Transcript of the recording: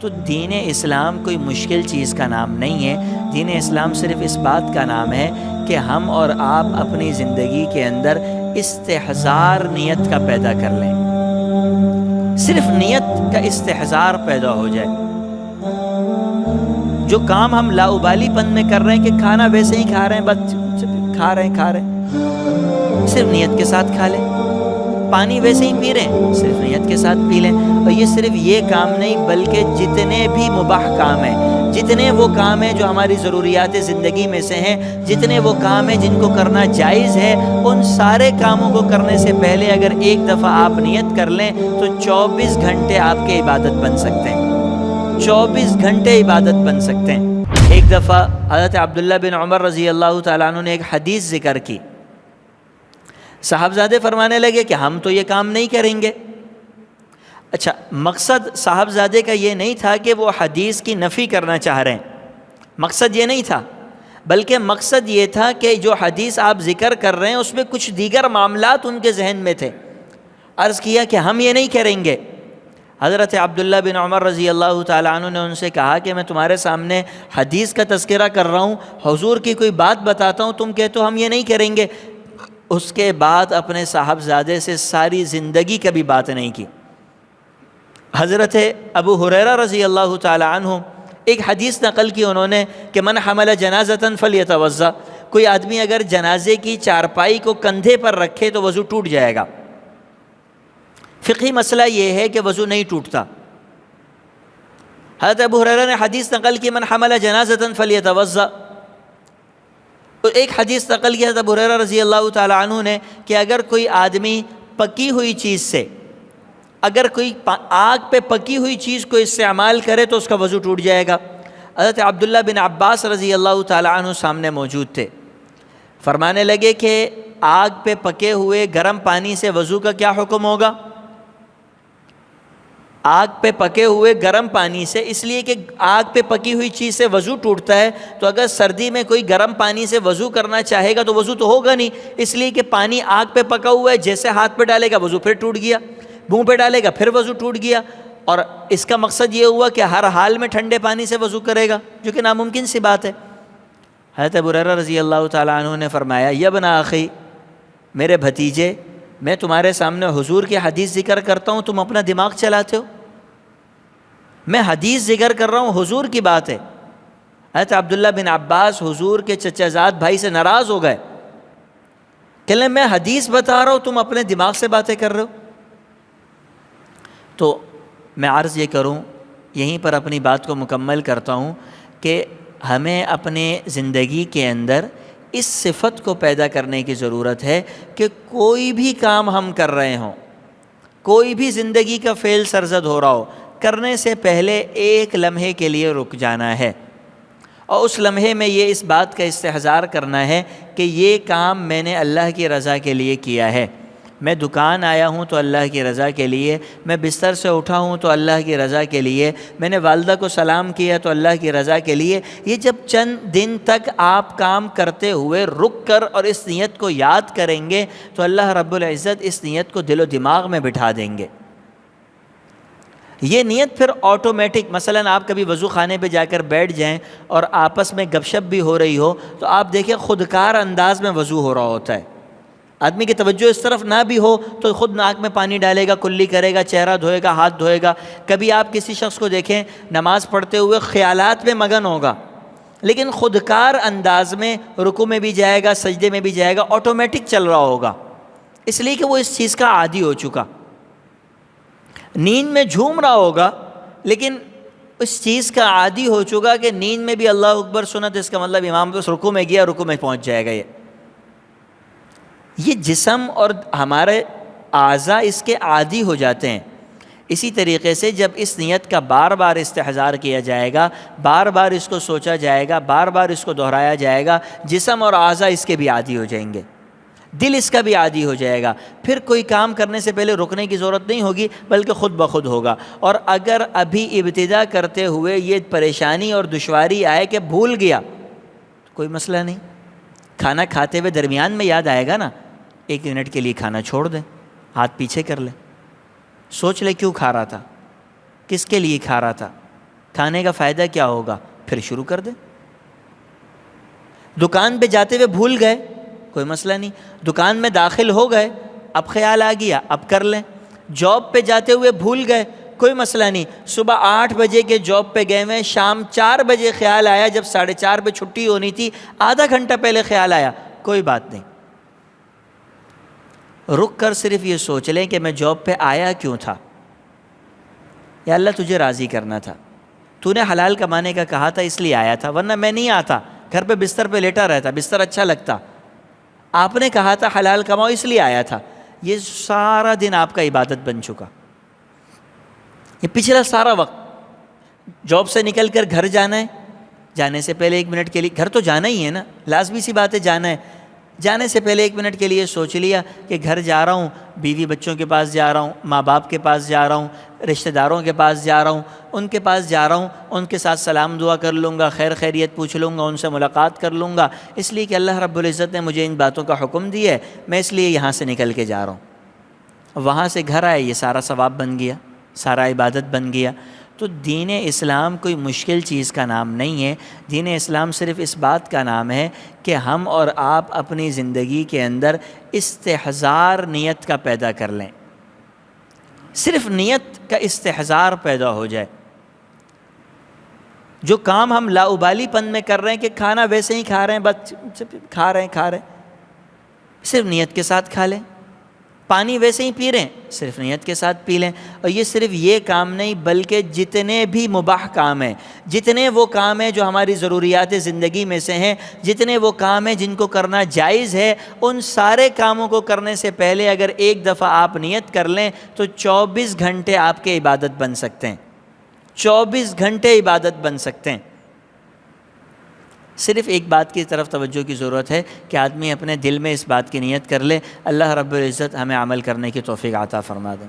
تو دین اسلام کوئی مشکل چیز کا نام نہیں ہے. دین اسلام صرف اس بات کا نام ہے کہ ہم اور آپ اپنی زندگی کے اندر استحضار نیت کا پیدا کر لیں. صرف نیت کا استحضار پیدا ہو جائے. جو کام ہم لاؤبالی پن میں کر رہے ہیں کہ کھانا ویسے ہی کھا رہے ہیں، بس کھا رہے ہیں، صرف نیت کے ساتھ کھا لیں. پانی ویسے ہی پی رہے ہیں، صرف نیت کے ساتھ پی لیں. اور یہ صرف یہ کام نہیں بلکہ جتنے بھی مباح کام ہیں، جتنے وہ کام ہیں جو ہماری ضروریات زندگی میں سے ہیں، جتنے وہ کام ہیں جن کو کرنا جائز ہے، ان سارے کاموں کو کرنے سے پہلے اگر ایک دفعہ آپ نیت کر لیں تو 24 گھنٹے آپ کے عبادت بن سکتے ہیں. 24 گھنٹے عبادت بن سکتے ہیں. ایک دفعہ حضرت عبداللہ بن عمر رضی اللہ تعالیٰ عنہ نے ایک حدیث ذکر کی. صاحبزادے فرمانے لگے کہ ہم تو یہ کام نہیں کریں گے. اچھا، مقصد صاحبزادے کا یہ نہیں تھا کہ وہ حدیث کی نفی کرنا چاہ رہے ہیں، مقصد یہ نہیں تھا، بلکہ مقصد یہ تھا کہ جو حدیث آپ ذکر کر رہے ہیں اس میں کچھ دیگر معاملات ان کے ذہن میں تھے. عرض کیا کہ ہم یہ نہیں کریں گے. حضرت عبداللہ بن عمر رضی اللہ تعالیٰ عنہ نے ان سے کہا کہ میں تمہارے سامنے حدیث کا تذکرہ کر رہا ہوں، حضور کی کوئی بات بتاتا ہوں، تم کہتے ہو ہم یہ نہیں کریں گے. اس کے بعد اپنے صاحبزادے سے ساری زندگی کبھی بات نہیں کی. حضرت ابو ہریرہ رضی اللہ تعالی عنہ ایک حدیث نقل کی انہوں نے کہ من حمل جنازۃ فلیتوضأ، کوئی آدمی اگر جنازے کی چارپائی کو کندھے پر رکھے تو وضو ٹوٹ جائے گا. فقہی مسئلہ یہ ہے کہ وضو نہیں ٹوٹتا. حضرت ابو ہریرہ نے حدیث نقل کی من حمل جنازۃ فلیتوضأ. ایک حدیث نقل کی حضرت ابو ہریرہ رضی اللہ تعالی عنہ نے کہ اگر کوئی آدمی پکی ہوئی چیز سے، اگر کوئی آگ پہ پکی ہوئی چیز کو استعمال کرے تو اس کا وضو ٹوٹ جائے گا. حضرت عبداللہ بن عباس رضی اللہ تعالی عنہ سامنے موجود تھے. فرمانے لگے کہ آگ پہ پکے ہوئے گرم پانی سے وضو کا کیا حکم ہوگا؟ آگ پہ پکے ہوئے گرم پانی سے، اس لیے کہ آگ پہ پکی ہوئی چیز سے وضو ٹوٹتا ہے، تو اگر سردی میں کوئی گرم پانی سے وضو کرنا چاہے گا تو وضو تو ہوگا نہیں، اس لیے کہ پانی آگ پہ پکا ہوا ہے، جیسے ہاتھ پہ ڈالے گا وضو پھر ٹوٹ گیا، منہ پہ ڈالے گا پھر وضو ٹوٹ گیا. اور اس کا مقصد یہ ہوا کہ ہر حال میں ٹھنڈے پانی سے وضو کرے گا، جو کہ ناممکن سی بات ہے. حضرت ابو ہریرہ رضی اللہ تعالیٰ عنہ نے فرمایا یا ابن اخی، میرے بھتیجے، میں تمہارے سامنے حضور کی حدیث ذکر کرتا ہوں، تم اپنا دماغ چلاتے ہو. میں حدیث ذکر کر رہا ہوں، حضور کی بات ہے. حضرت عبداللہ بن عباس حضور کے چچا زاد بھائی سے ناراض ہو گئے کہ میں حدیث بتا رہا ہوں، تم اپنے دماغ سے باتیں کر رہے ہو. تو میں عرض یہ کروں، یہیں پر اپنی بات کو مکمل کرتا ہوں کہ ہمیں اپنے زندگی کے اندر اس صفت کو پیدا کرنے کی ضرورت ہے کہ کوئی بھی کام ہم کر رہے ہوں، کوئی بھی زندگی کا فعل سرزد ہو رہا ہو، کرنے سے پہلے ایک لمحے کے لیے رک جانا ہے، اور اس لمحے میں یہ اس بات کا استحضار کرنا ہے کہ یہ کام میں نے اللہ کی رضا کے لیے کیا ہے. میں دکان آیا ہوں تو اللہ کی رضا کے لیے، میں بستر سے اٹھا ہوں تو اللہ کی رضا کے لیے، میں نے والدہ کو سلام کیا تو اللہ کی رضا کے لیے. یہ جب چند دن تک آپ کام کرتے ہوئے رک کر اور اس نیت کو یاد کریں گے تو اللہ رب العزت اس نیت کو دل و دماغ میں بٹھا دیں گے. یہ نیت پھر آٹومیٹک، مثلاً آپ کبھی وضو خانے پہ جا کر بیٹھ جائیں اور آپس میں گپ شپ بھی ہو رہی ہو تو آپ دیکھیں خودکار انداز میں وضو ہو رہا ہوتا ہے. آدمی کی توجہ اس طرف نہ بھی ہو تو خود ناک میں پانی ڈالے گا، کلی کرے گا، چہرہ دھوئے گا، ہاتھ دھوئے گا. کبھی آپ کسی شخص کو دیکھیں نماز پڑھتے ہوئے خیالات میں مگن ہوگا، لیکن خودکار انداز میں رکوع میں بھی جائے گا، سجدے میں بھی جائے گا، آٹومیٹک چل رہا ہوگا، اس لیے کہ وہ اس چیز کا عادی ہو چکا. نیند میں جھوم رہا ہوگا لیکن اس چیز کا عادی ہو چکا کہ نیند میں بھی اللہ اکبر سنت، اس کا مطلب امام بس رکوع میں گیا، رکوع میں پہنچ جائے گا. یہ جسم اور ہمارے اعضاء اس کے عادی ہو جاتے ہیں. اسی طریقے سے جب اس نیت کا بار بار استحضار کیا جائے گا، بار بار اس کو سوچا جائے گا، بار بار اس کو دہرایا جائے گا، جسم اور اعضاء اس کے بھی عادی ہو جائیں گے، دل اس کا بھی عادی ہو جائے گا. پھر کوئی کام کرنے سے پہلے رکنے کی ضرورت نہیں ہوگی بلکہ خود بخود ہوگا. اور اگر ابھی ابتدا کرتے ہوئے یہ پریشانی اور دشواری آئے کہ بھول گیا تو کوئی مسئلہ نہیں، کھانا کھاتے ہوئے درمیان میں یاد آئے گا نا، 1 منٹ کے لیے کھانا چھوڑ دیں، ہاتھ پیچھے کر لیں، سوچ لیں کیوں کھا رہا تھا، کس کے لیے کھا رہا تھا، کھانے کا فائدہ کیا ہوگا؟ پھر شروع کر دیں۔ دکان پہ جاتے ہوئے بھول گئے، کوئی مسئلہ نہیں، دکان میں داخل ہو گئے، اب خیال آ گیا، اب کر لیں۔ جاب پہ جاتے ہوئے بھول گئے، کوئی مسئلہ نہیں، صبح 8 بجے کے جاب پہ گئے ہوئے، شام 4 بجے خیال آیا، جب 4:30 پہ چھٹی ہونی تھی، آدھا گھنٹہ پہلے خیال آیا، کوئی بات نہیں، رک کر صرف یہ سوچ لیں کہ میں جاب پہ آیا کیوں تھا؟ یا اللہ تجھے راضی کرنا تھا، تو نے حلال کمانے کا کہا تھا اس لیے آیا تھا، ورنہ میں نہیں آتا، گھر پہ بستر پہ لیٹا رہتا، بستر اچھا لگتا، آپ نے کہا تھا حلال کماؤ اس لیے آیا تھا۔ یہ سارا دن آپ کا عبادت بن چکا، یہ پچھلا سارا وقت۔ جاب سے نکل کر گھر جانا ہے، جانے سے پہلے 1 منٹ کے لیے، گھر تو جانا ہی ہے نا، لازمی سی بات ہے جانا ہے، جانے سے پہلے 1 منٹ کے لیے سوچ لیا کہ گھر جا رہا ہوں، بیوی بچوں کے پاس جا رہا ہوں، ماں باپ کے پاس جا رہا ہوں، رشتہ داروں کے پاس جا رہا ہوں، ان کے پاس جا رہا ہوں، ان کے ساتھ سلام دعا کر لوں گا، خیر خیریت پوچھ لوں گا، ان سے ملاقات کر لوں گا، اس لیے کہ اللہ رب العزت نے مجھے ان باتوں کا حکم دیا ہے، میں اس لیے یہاں سے نکل کے جا رہا ہوں۔ وہاں سے گھر آئے، یہ سارا ثواب بن گیا، سارا عبادت بن گیا۔ تو دین اسلام کوئی مشکل چیز کا نام نہیں ہے، دین اسلام صرف اس بات کا نام ہے کہ ہم اور آپ اپنی زندگی کے اندر استحضار نیت کا پیدا کر لیں، صرف نیت کا استحضار پیدا ہو جائے۔ جو کام ہم لاؤبالی پن میں کر رہے ہیں کہ کھانا ویسے ہی کھا رہے ہیں، بس کھا رہے ہیں، صرف نیت کے ساتھ کھا لیں، پانی ویسے ہی پی رہے ہیں، صرف نیت کے ساتھ پی لیں۔ اور یہ صرف یہ کام نہیں بلکہ جتنے بھی مباح کام ہیں، جتنے وہ کام ہیں جو ہماری ضروریات زندگی میں سے ہیں، جتنے وہ کام ہیں جن کو کرنا جائز ہے، ان سارے کاموں کو کرنے سے پہلے اگر ایک دفعہ آپ نیت کر لیں تو 24 گھنٹے آپ کے عبادت بن سکتے ہیں، 24 گھنٹے عبادت بن سکتے ہیں۔ صرف ایک بات کی طرف توجہ کی ضرورت ہے کہ آدمی اپنے دل میں اس بات کی نیت کر لے، اللہ رب العزت ہمیں عمل کرنے کی توفیق عطا فرما دیں۔